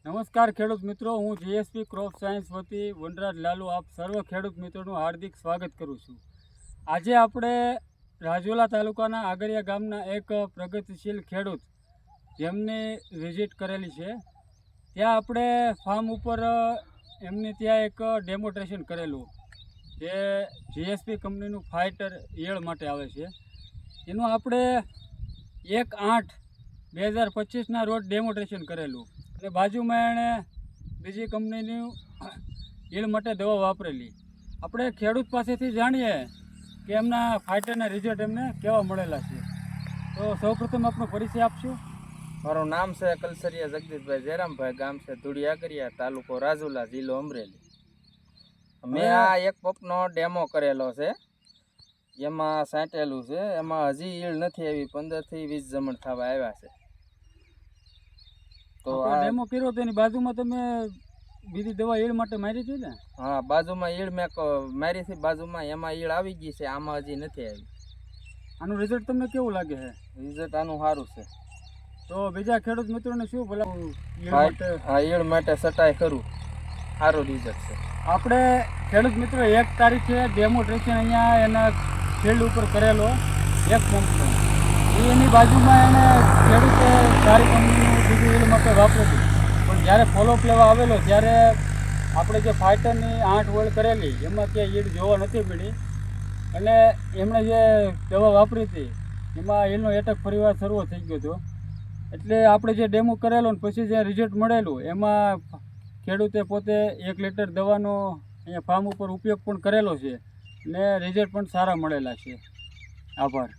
નમસ્કાર ખેડૂત મિત્રો, હું જીએસપી ક્રોપ સાયન્સ વતી વનરાજ લાલુ આપ સર્વ ખેડૂત મિત્રોનું હાર્દિક સ્વાગત કરું છું. આજે આપણે રાજુલા તાલુકાના આગરિયા ગામના એક પ્રગતિશીલ ખેડૂત જેમની વિઝિટ કરેલી છે, ત્યાં આપણે ફાર્મ ઉપર એમની ત્યાં એક ડેમોન્સ્ટ્રેશન કરેલું જે જીએસપી કંપનીનું ફાઇટર ઈયળ માટે આવે છે. એનું આપણે 1/8/2025ના રોજ ડેમોન્સ્ટ્રેશન કરેલું અને બાજુમાં એણે બીજી કંપનીની ઈયળ માટે દવા વાપરેલી. આપણે ખેડૂત પાસેથી જાણીએ કે એમના ફાઇટરના રિઝલ્ટ એમને કેવા મળેલા છે. તો સૌપ્રથમ આપણો પરિચય આપશું. મારું નામ છે કલસરિયા જગદીશભાઈ જયરામભાઈ, ગામ છે ધૂળી આગરિયા, તાલુકો રાજુલા, જિલ્લો અમરેલી. મેં આ એક પપનો ડેમો કરેલો છે, એમાં સાંટેલું છે. એમાં હજી ઈયળ નથી આવી, 15 થી 20 જમણ થવા આવ્યા છે. તો આ ડેમો કર્યો તો એની બાજુમાં તમે બીજી દવા ઈયળ માટે મારી હતી ને? હા, બાજુમાં ઈયળ મેં મારી હતી, બાજુમાં એમાં ઈયળ આવી ગઈ છે, આમાં હજી નથી આવી. આનું રિઝલ્ટ તમને કેવું લાગે છે? રિઝલ્ટ આનું સારું છે. તો બીજા ખેડૂત મિત્રોને શું ભલા ઈયળ માટે સટાઈ કરું, સારું રિઝલ્ટ છે. આપણે ખેડૂત મિત્રો 1 તારીખે ડેમોન્સ્ટ્રેશન અહીંયા એના ફિલ્ડ ઉપર કરેલો એક પંપનો. એની બાજુમાં એને ખેડૂતે સારી કંપનીનું બીજું ઈયળ માટે વાપરેલું, પણ જ્યારે ફોલોઅપ લેવા આવેલો ત્યારે આપણે જે ફાઇટરની 8 હોળ કરેલી એમાં ત્યાં ઈયળ જોવા નથી મળી અને એમણે જે દવા વાપરી હતી એમાં ઈયળનો એટેક ફરીવાર શરૂ થઈ ગયો હતો. એટલે આપણે જે ડેમો કરેલો ને પછી જે રિઝલ્ટ મળેલું એમાં ખેડૂતે પોતે 1 લીટર દવાનો અહીંયા ફાર્મ ઉપર ઉપયોગ પણ કરેલો છે ને રિઝલ્ટ પણ સારા મળેલા છે. આભાર.